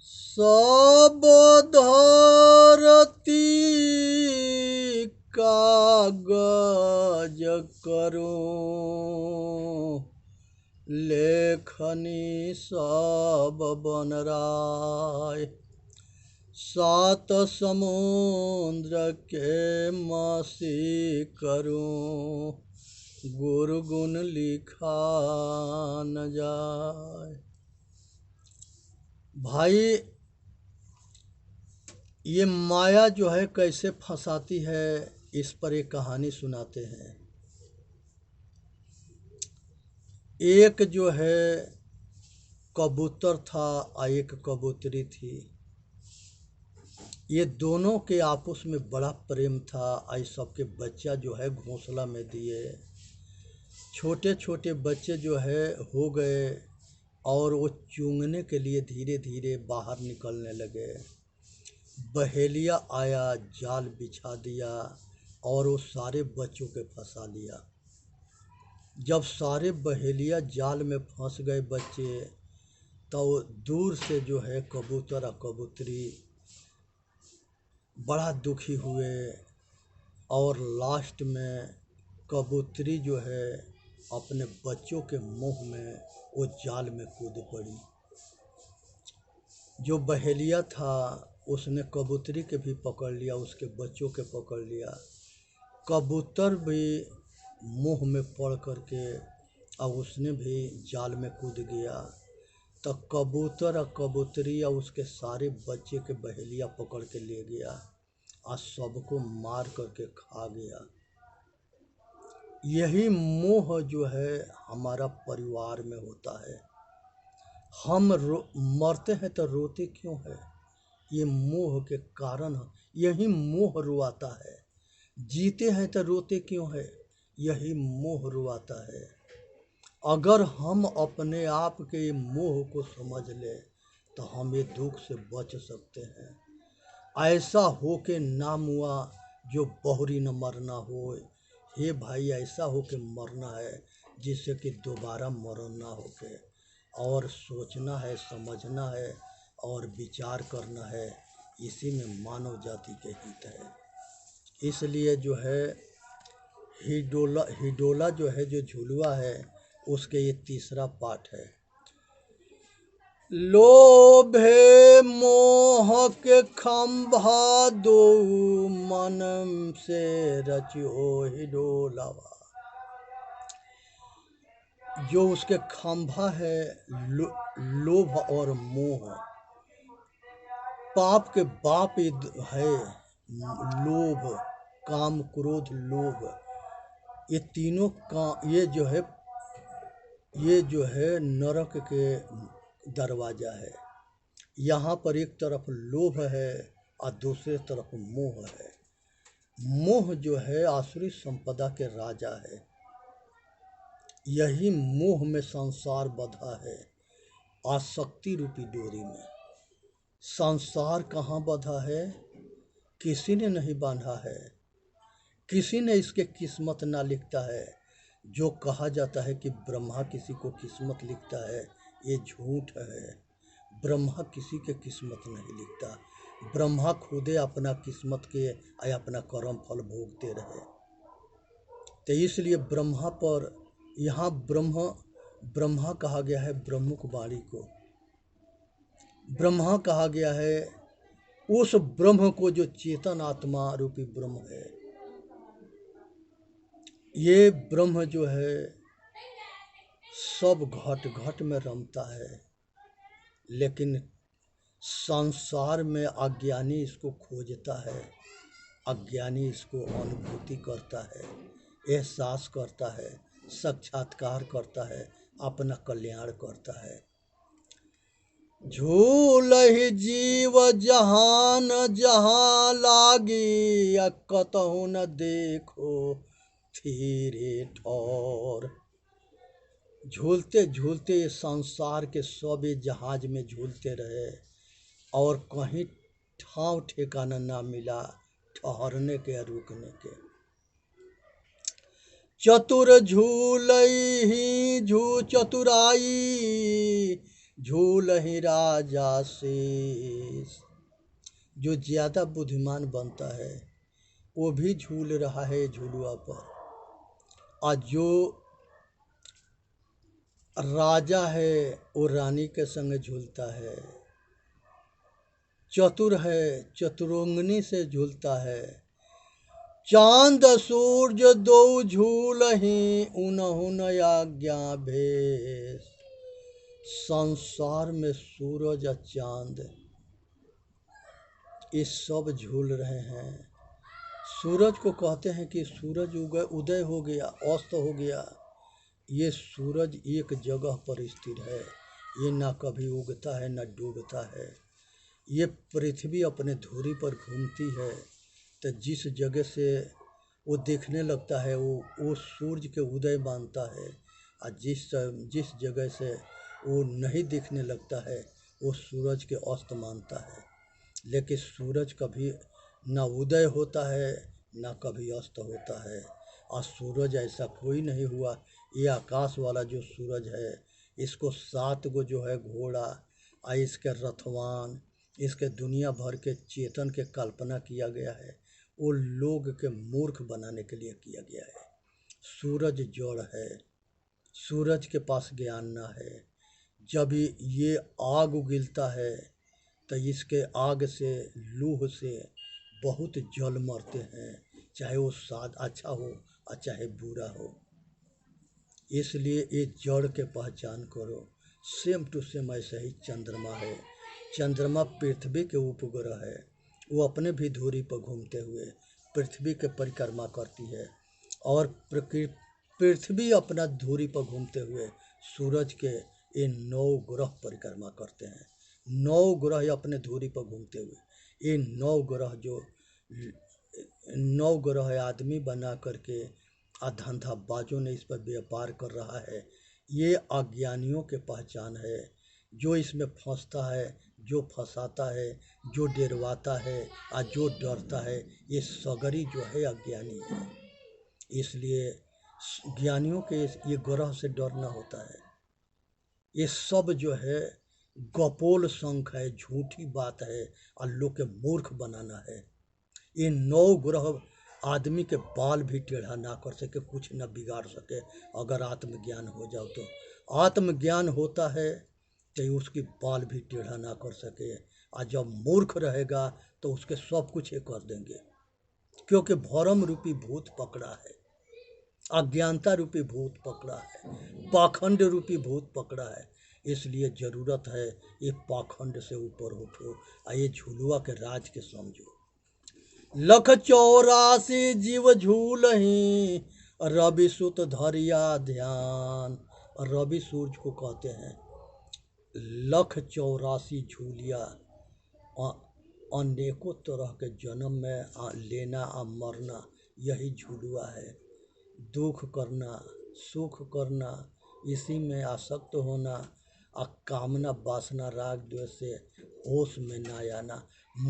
सब धरती कागज करूं, लेखनी सब बनराय। सात समुद्र के मसी करूं, गुरु गुण लिखा न जाए। भाई, ये माया जो है कैसे फंसाती है, इस पर एक कहानी सुनाते हैं। एक जो है कबूतर था और एक कबूतरी थी। ये दोनों के आपस में बड़ा प्रेम था। आई सबके बच्चा जो है घोंसला में दिए। छोटे छोटे बच्चे जो है हो गए और वो चूंगने के लिए धीरे धीरे बाहर निकलने लगे। बहेलिया आया, जाल बिछा दिया और वो सारे बच्चों के फंसा लिया। जब सारे बहेलिया जाल में फंस गए बच्चे, तो दूर से जो है कबूतर और कबूतरी बड़ा दुखी हुए और लास्ट में कबूतरी जो है अपने बच्चों के मुंह में वो जाल में कूद पड़ी। जो बहेलिया था उसने कबूतरी के भी पकड़ लिया, उसके बच्चों के पकड़ लिया। कबूतर भी मुंह में पड़ करके और उसने भी जाल में कूद गया। तो कबूतर और कबूतरी और उसके सारे बच्चे के बहेलिया पकड़ के ले गया और सबको मार करके खा गया। यही मोह जो है हमारा परिवार में होता है। हम मरते हैं तो रोते क्यों है? ये मोह के कारण यही मोह रुआता है। जीते हैं तो रोते क्यों है? यही मोह रुआता है। अगर हम अपने आप के मोह को समझ ले तो हम ये दुख से बच सकते हैं। ऐसा हो के ना मुआ जो बहुरी न मरना हो। हे भाई, ऐसा हो के मरना है जिससे कि दोबारा मरण ना हो के। और सोचना है, समझना है और विचार करना है। इसी में मानव जाति के हित है। इसलिए जो है हिडोला जो है, जो झुलुआ है, उसके ये तीसरा पाठ है। लोभे मोह के खंभा दो, मन से रचियो हिडोलावा। जो उसके खंभा है लोभ और मोह, पाप के बाप है लोभ, काम क्रोध लोभ। ये तीनों का ये जो है नरक के दरवाजा है। यहाँ पर एक तरफ लोभ है और दूसरे तरफ मोह है। मोह जो है आसुरी संपदा के राजा है। यही मोह में संसार बंधा है, आसक्ति रूपी डोरी में। संसार कहाँ बंधा है? किसी ने नहीं बांधा है। किसी ने इसके किस्मत ना लिखता है। जो कहा जाता है कि ब्रह्मा किसी को किस्मत लिखता है, ये झूठ है। ब्रह्मा किसी के किस्मत नहीं लिखता। ब्रह्मा खुदे अपना किस्मत के अपना कर्म फल भोगते रहे। तो इसलिए ब्रह्मा पर यहाँ ब्रह्मा कहा गया है। ब्रह्मुख वाणी को ब्रह्मा कहा गया है। उस ब्रह्म को जो चेतन आत्मा रूपी ब्रह्म है। ये ब्रह्म जो है सब घट घट में रमता है, लेकिन संसार में अज्ञानी इसको खोजता है। अज्ञानी इसको अनुभूति करता है, एहसास करता है, साक्षात्कार करता है, अपना कल्याण करता है। झूलहि जीव जहान जहाँ लागी, कतहु न देखो थीरे ठौर। झूलते झूलते संसार के सब जहाज में झूलते रहे और कहीं ठाव ठिकाना ना मिला ठहरने के, रुकने के। चतुर झूलहि चतुराई, झूलहि राजा शेष। जो ज़्यादा बुद्धिमान बनता है वो भी झूल रहा है झूलुआ पर, और जो राजा है वो रानी के संग झूलता है, चतुर है चतुरंगनी से झूलता है। चांद सूरज दो झूलहि उनहु न आज्ञा भेष। संसार में सूरज और चांद ये सब झूल रहे हैं। सूरज को कहते हैं कि सूरज उदय हो गया, अस्त हो गया। ये सूरज एक जगह पर स्थिर है, ये ना कभी उगता है ना डूबता है। ये पृथ्वी अपने धुरी पर घूमती है, तो जिस जगह से वो देखने लगता है वो सूरज के उदय मानता है, और जिस जगह से वो नहीं दिखने लगता है वो सूरज के अस्त मानता है। लेकिन सूरज कभी ना उदय होता है ना कभी अस्त होता है, और सूरज ऐसा कोई नहीं हुआ। ये आकाश वाला जो सूरज है, इसको 7 गो जो है घोड़ा और इसके रथवान, इसके दुनिया भर के चेतन के कल्पना किया गया है, वो लोग के मूर्ख बनाने के लिए किया गया है। सूरज जड़ है, सूरज के पास ज्ञान ना है। जब ये आग उगलता है तो इसके आग से, लूह से बहुत जल मरते हैं, चाहे वो स्वाद अच्छा हो और चाहे बुरा हो। इसलिए ये जड़ के पहचान करो। सेम टू सेम ऐसा ही चंद्रमा है। चंद्रमा पृथ्वी के उपग्रह है, वो अपने भी धुरी पर घूमते हुए पृथ्वी के परिक्रमा करती है, और पृथ्वी अपना धुरी पर घूमते हुए सूरज के ये 9 ग्रह परिक्रमा करते हैं। 9 ग्रह अपने धुरी पर घूमते हुए, ये 9 ग्रह जो 9 ग्रह आदमी बना करके धंधाबाजों ने इस पर व्यापार कर रहा है। ये अज्ञानियों के पहचान है। जो इसमें फंसता है, जो फंसाता है, जो डरवाता है और जो डरता है, ये सगरी जो है अज्ञानी है। इसलिए ज्ञानियों के ये ग्रह से डरना होता है। ये सब जो है गपोल शंख है, झूठी बात है, और लोग के मूर्ख बनाना है। ये 9 ग्रह आदमी के बाल भी टेढ़ा ना कर सके, कुछ न बिगाड़ सके। अगर आत्मज्ञान हो जाओ तो आत्मज्ञान होता है तो उसकी बाल भी टेढ़ा ना कर सके, और जब मूर्ख रहेगा तो उसके सब कुछ ये कर देंगे, क्योंकि भरम रूपी भूत पकड़ा है, अज्ञानता रूपी भूत पकड़ा है, पाखंड रूपी भूत पकड़ा है। इसलिए ज़रूरत है ये पाखंड से ऊपर उठो और ये झुलुआ के राज के समझो। 184 जीव झूलहि रवि सुत धरिया ध्यान। रवि सूर्य को कहते हैं। 184 झूलिया, अनेकों तरह के जन्म में लेना और मरना, यही झूलुआ है। दुख करना, सुख करना, इसी में आसक्त होना, और कामना वासना राग द्वेष से होश में ना आना।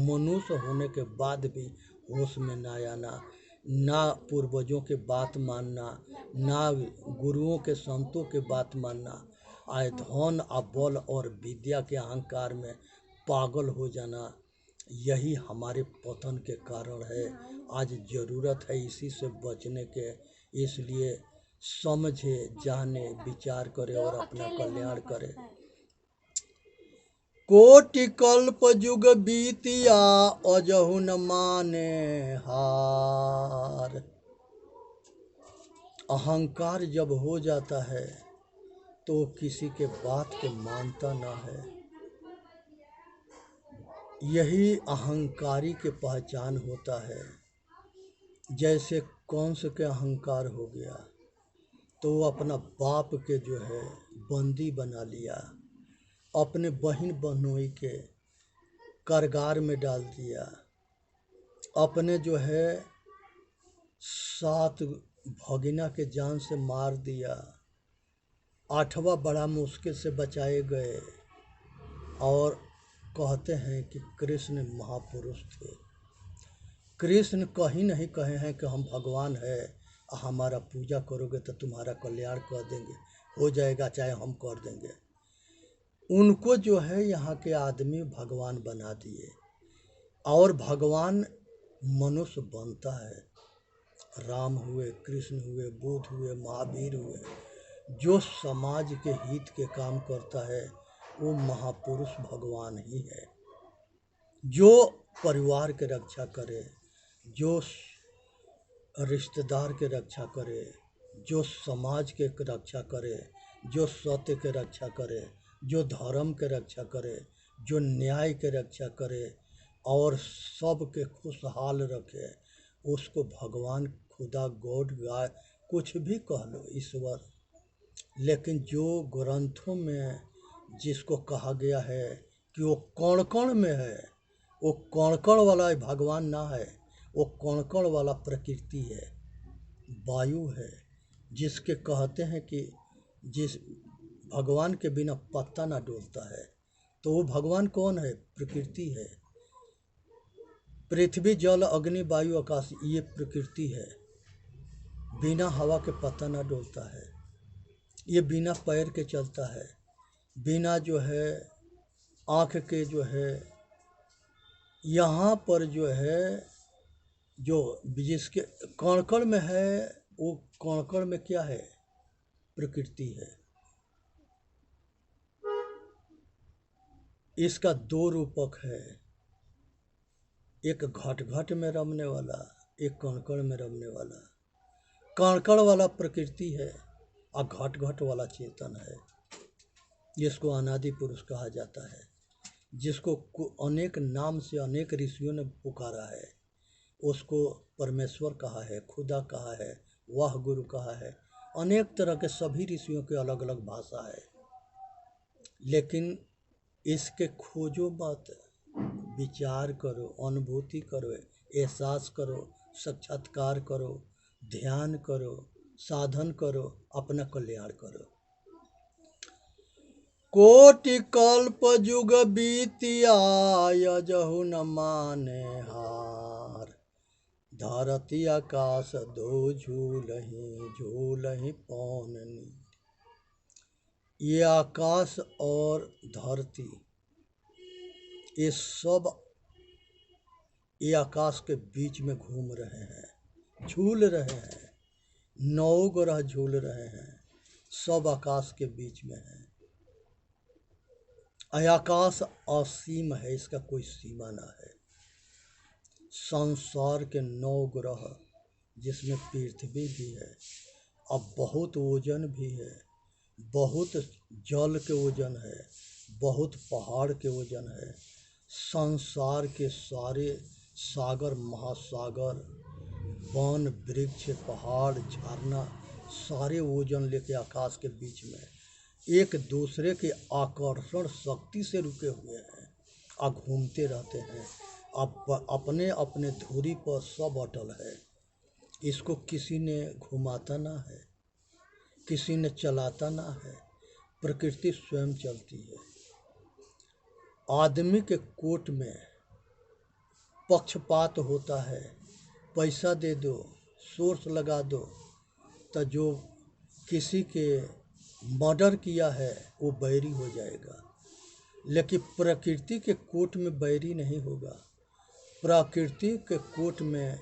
मनुष्य होने के बाद भी होश में ना आना, ना पूर्वजों के बात मानना, ना गुरुओं के संतों के बात मानना, आए धन और बल और विद्या के अहंकार में पागल हो जाना, यही हमारे पतन के कारण है। आज ज़रूरत है इसी से बचने के। इसलिए समझे, जाने, विचार करे और अपना कल्याण करे। कोटि कल्प युग बीतिया अजहु न माने हार। अहंकार जब हो जाता है तो किसी के बात के मानता ना है। यही अहंकारी के पहचान होता है। जैसे कंस के अहंकार हो गया तो वो अपना बाप के जो है बंदी बना लिया, अपने बहन बहनोई के कारागार में डाल दिया, अपने जो है 7 भगिना के जान से मार दिया, 8वां बड़ा मुश्किल से बचाए गए। और कहते हैं कि कृष्ण महापुरुष थे। कृष्ण कहीं नहीं कहे हैं कि हम भगवान है, हमारा पूजा करोगे तो तुम्हारा कल्याण कर देंगे, हो जाएगा, चाहे हम कर देंगे। उनको जो है यहाँ के आदमी भगवान बना दिए, और भगवान मनुष्य बनता है। राम हुए, कृष्ण हुए, बुद्ध हुए, महावीर हुए, जो समाज के हित के काम करता है वो महापुरुष भगवान ही है। जो परिवार के रक्षा करे, जो रिश्तेदार के रक्षा करे, जो समाज के रक्षा करे, जो सत्य के रक्षा करे, जो धर्म के रक्षा करे, जो न्याय के रक्षा करे और सबके खुशहाल रखे, उसको भगवान, खुदा, गॉड, गाय, कुछ भी कह लो, ईश्वर। लेकिन जो ग्रंथों में जिसको कहा गया है कि वो कण कण में है, वो कण कण वाला भगवान ना है, वो कण कण वाला प्रकृति है, वायु है, जिसके कहते हैं कि जिस भगवान के बिना पत्ता ना डोलता है, तो वो भगवान कौन है? प्रकृति है। पृथ्वी, जल, अग्नि, वायु, आकाश, ये प्रकृति है। बिना हवा के पत्ता ना डोलता है, ये बिना पैर के चलता है, बिना जो है आँख के जो है, यहाँ पर जो है जो जिसके कण कण में है, वो कण कण में क्या है? प्रकृति है। इसका दो रूपक है, एक घट घट में रमने वाला, एक कण कण में रमने वाला। कण कण वाला प्रकृति है और घट घट वाला चेतन है, जिसको अनादि पुरुष कहा जाता है, जिसको अनेक नाम से अनेक ऋषियों ने पुकारा है। उसको परमेश्वर कहा है, खुदा कहा है, वाह गुरु कहा है, अनेक तरह के सभी ऋषियों की अलग अलग भाषा है। लेकिन इसके खोजो मत, विचार करो, अनुभूति करो, एहसास करो, साक्षात्कार करो, ध्यान करो, साधन करो, अपना कल्याण करो। कोटि कल्प युग बीतिया, यजहु न माने हार। धरती आकाश दो झूलहि, झूलहि पौन नीर। ये आकाश और धरती, ये सब ये आकाश के बीच में घूम रहे हैं, झूल रहे हैं। 9 ग्रह झूल रहे हैं, सब आकाश के बीच में है। आकाश असीम है, इसका कोई सीमा ना है। संसार के 9 ग्रह, जिसमें पृथ्वी भी है, अब बहुत ओजन भी है, बहुत जल के ओजन है, बहुत पहाड़ के ओजन है। संसार के सारे सागर, महासागर, वन, वृक्ष, पहाड़, झरना, सारे ओजन लेके आकाश के बीच में एक दूसरे के आकर्षण शक्ति से रुके हुए हैं और घूमते रहते हैं। अब अपने अपने धुरी पर सब अटल है। इसको किसी ने घुमाता ना है, किसी ने चलाता ना है, प्रकृति स्वयं चलती है। आदमी के कोर्ट में पक्षपात होता है, पैसा दे दो, सोर्स लगा दो, तो जो किसी के मर्डर किया है वो बैरी हो जाएगा। लेकिन प्रकृति के कोर्ट में बैरी नहीं होगा। प्रकृति के कोर्ट में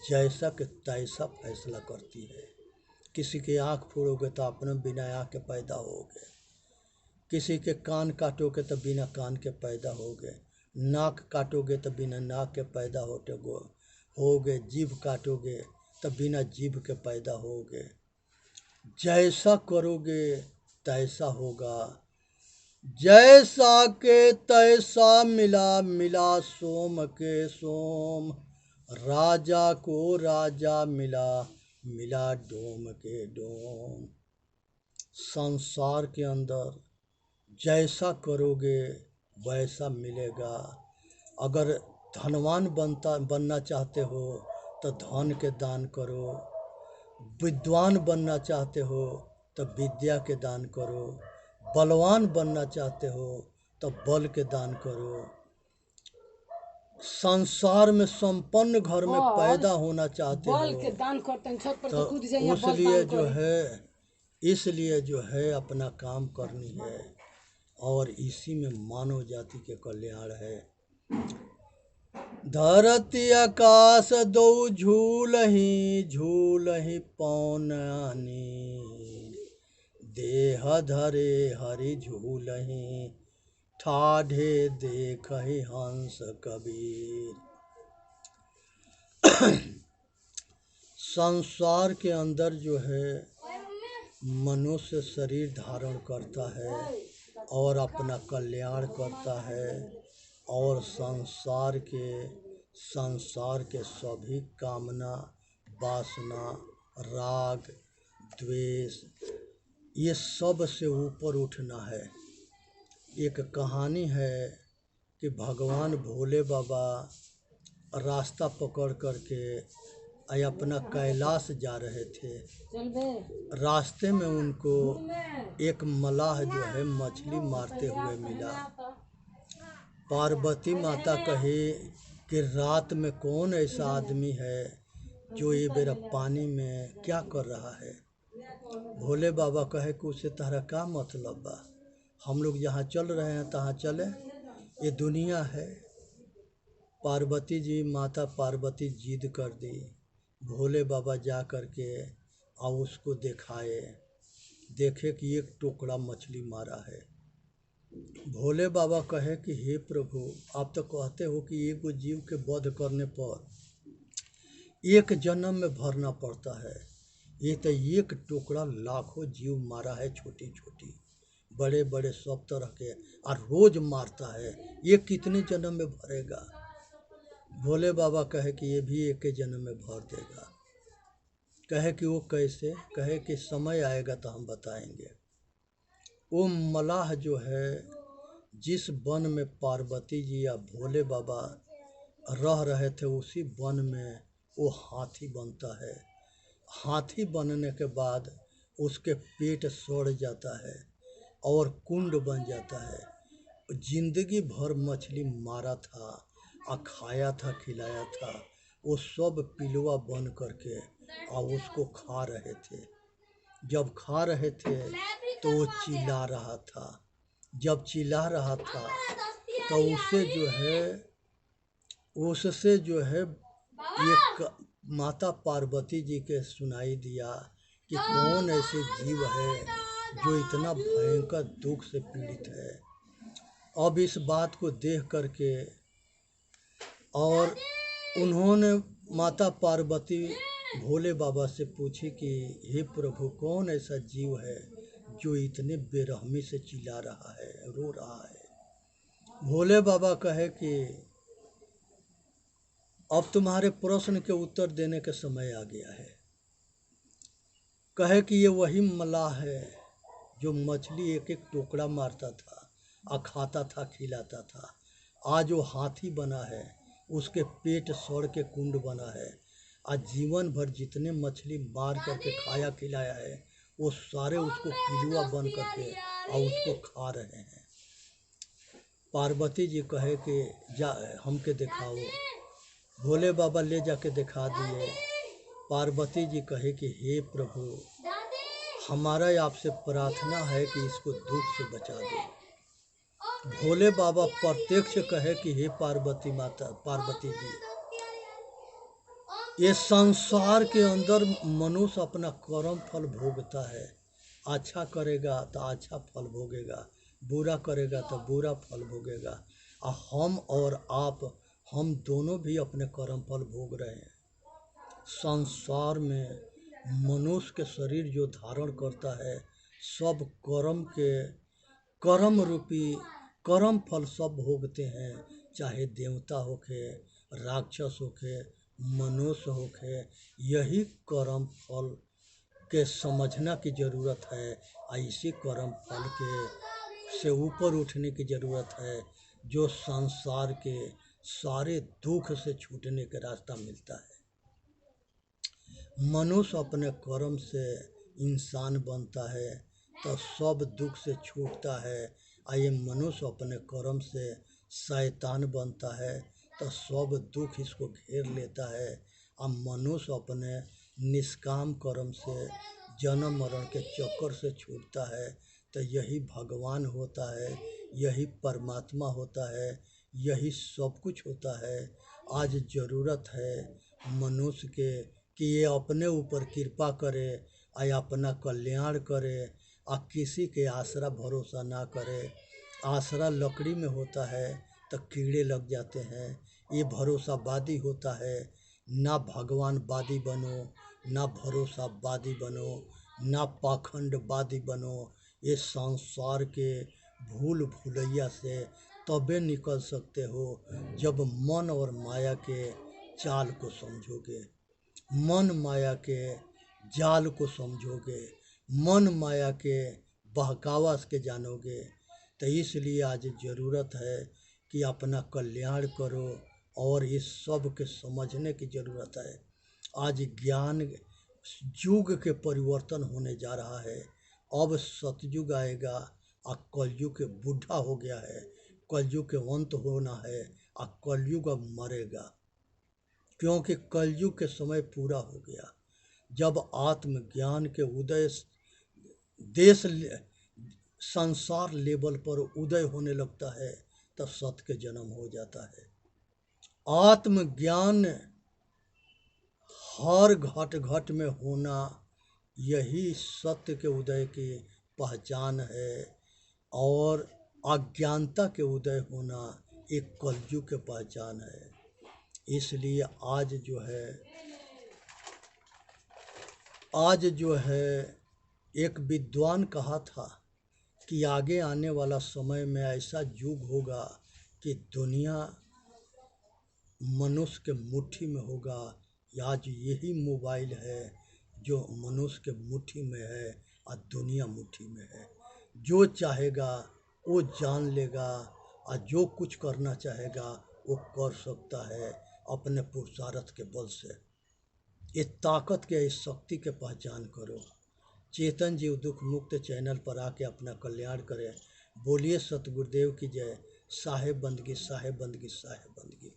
जैसा के तैसा फैसला करती है। किसी के आँख फोड़ोगे तो अपने बिना आँख के पैदा होगे, किसी के कान काटोगे तो बिना कान के पैदा होगे, नाक काटोगे तो बिना नाक के पैदा होगे, जीभ काटोगे तो बिना जीभ के पैदा होगे। जैसा करोगे तैसा होगा, जैसा के तैसा मिला, मिला सोम के सोम। राजा को राजा मिला, मिला डोम के डोम। संसार के अंदर जैसा करोगे वैसा मिलेगा। अगर धनवान बनना चाहते हो तो धन के दान करो, विद्वान बनना चाहते हो तो विद्या के दान करो, बलवान बनना चाहते हो तो बल के दान करो। संसार में संपन्न घर में पैदा होना चाहते हो के दान करते हैं, छत पर तो कूद जाइए, इसलिए जो है अपना काम करनी है, और इसी में मानव जाति के कल्याण है। धरती आकाश दो झूलहि झूलहि पौनानी, देह धरे हरि झूलहि ठाढ़े देखहि हंस कबीर। संसार के अंदर जो है मनुष्य शरीर धारण करता है और अपना कल्याण करता है, और संसार के सभी कामना, वासना, राग, द्वेष, ये सब से ऊपर उठना है। एक कहानी है कि भगवान भोले बाबा रास्ता पकड़ करके अपना कैलाश जा रहे थे। रास्ते में उनको एक मलाह जो है मछली मारते हुए मिला। पार्वती माता कही कि रात में कौन ऐसा आदमी है जो ये बेरा पानी में क्या कर रहा है। भोले बाबा कहे कि उससे तारा क्या मतलब बा, हम लोग जहाँ चल रहे हैं तहाँ चले, ये दुनिया है। माता पार्वती जिद कर दी। भोले बाबा जा कर के और उसको देखे कि एक टुकड़ा मछली मारा है। भोले बाबा कहे कि हे प्रभु, आप तो कहते हो कि एक जीव के वध करने पर एक जन्म में भरना पड़ता है, ये तो एक टुकड़ा लाखों जीव मारा है, छोटी छोटी बड़े बड़े सब तरह के, और रोज मारता है, ये कितने जन्म में भरेगा। भोले बाबा कहे कि ये भी एक जन्म में भर देगा। कहे कि वो कैसे? कहे कि समय आएगा तो हम बताएंगे। वो मलाह जो है जिस वन में पार्वती जी या भोले बाबा रह रहे थे, उसी वन में वो हाथी बनता है। हाथी बनने के बाद उसके पेट सड़ जाता है और कुंड बन जाता है। जिंदगी भर मछली मारा था और खाया था, खिलाया था, वो सब पिलुआ बन करके और उसको खा रहे थे। जब खा रहे थे तो वो चिल्ला रहा था। जब चिल्ला रहा था तो उससे जो है एक माता पार्वती जी के सुनाई दिया कि कौन ऐसे जीव है जो इतना भयंकर दुख से पीड़ित है। अब इस बात को देख करके और उन्होंने माता पार्वती भोले बाबा से पूछी कि हे प्रभु, कौन ऐसा जीव है जो इतने बेरहमी से चिल्ला रहा है, रो रहा है। भोले बाबा कहे कि अब तुम्हारे प्रश्न के उत्तर देने का समय आ गया है। कहे कि ये वही मलाह है जो मछली एक एक टुकड़ा मारता था और खाता था, खिलाता था। आज वो हाथी बना है, उसके पेट सड़ के कुंड बना है। आज जीवन भर जितने मछली मार करके खाया खिलाया है, वो सारे उसको पिलुआ बन करके और उसको खा रहे हैं। पार्वती जी कहे कि जा हमके दिखाओ। भोले बाबा ले जाके दिखा दिए। पार्वती जी कहे कि हे प्रभु, हमारा आपसे प्रार्थना है कि इसको दुख से बचा दो। भोले बाबा प्रत्यक्ष कहे कि हे पार्वती जी, ये संसार के अंदर मनुष्य अपना कर्म फल भोगता है। अच्छा करेगा तो अच्छा फल भोगेगा, बुरा करेगा तो बुरा फल भोगेगा। और हम दोनों भी अपने कर्म फल भोग रहे हैं। संसार में मनुष्य के शरीर जो धारण करता है, सब कर्म रूपी कर्म फल सब भोगते हैं। चाहे देवता होके, राक्षस होके, मनुष्य होके, यही कर्म फल के समझना की जरूरत है। इसी कर्म फल के से ऊपर उठने की जरूरत है, जो संसार के सारे दुख से छूटने का रास्ता मिलता है। मनुष्य अपने कर्म से इंसान बनता है तो सब दुख से छूटता है। ये मनुष्य अपने कर्म से शैतान बनता है तो सब दुख इसको घेर लेता है। मनुष्य अपने निष्काम कर्म से जन्म मरण के चक्कर से छूटता है तो यही भगवान होता है, यही परमात्मा होता है, यही सब कुछ होता है। आज ज़रूरत है मनुष्य के कि ये अपने ऊपर कृपा करे और अपना कल्याण करे और किसी के आसरा भरोसा ना करे। आसरा लकड़ी में होता है तो कीड़े लग जाते हैं। ये भरोसावादी होता है। ना भगवानवादी बनो, ना भरोसावादी बनो, ना पाखंडवादी बनो। ये संसार के भूल भुलैया से तबे निकल सकते हो जब मन और माया के चाल को समझोगे, मन माया के जाल को समझोगे, मन माया के बहकावा के जानोगे। तो इसलिए आज ज़रूरत है कि अपना कल्याण करो और इस सब के समझने की ज़रूरत है। आज ज्ञान युग के परिवर्तन होने जा रहा है। अब सतयुग आएगा और कलयुग के बूढ़ा हो गया है, कलयुग के अंत होना है और कलयुग अब मरेगा, क्योंकि कलयुग के समय पूरा हो गया। जब आत्मज्ञान के उदय देश संसार लेवल पर उदय होने लगता है तब सत्य के जन्म हो जाता है। आत्मज्ञान हर घट घट में होना यही सत्य के उदय की पहचान है और अज्ञानता के उदय होना एक कलयुग की पहचान है। इसलिए आज जो है एक विद्वान कहा था कि आगे आने वाला समय में ऐसा युग होगा कि दुनिया मनुष्य के मुट्ठी में होगा। आज यही मोबाइल है जो मनुष्य के मुट्ठी में है और दुनिया मुट्ठी में है। जो चाहेगा वो जान लेगा और जो कुछ करना चाहेगा वो कर सकता है अपने पुरुषार्थ के बल से। इस ताकत के, इस शक्ति के पहचान करो। चेतन जीव दुख मुक्त चैनल पर आके अपना कल्याण करें। बोलिए सतगुरुदेव की जय। साहेब बंदगी, साहेब बंदगी, साहेब बंदगी।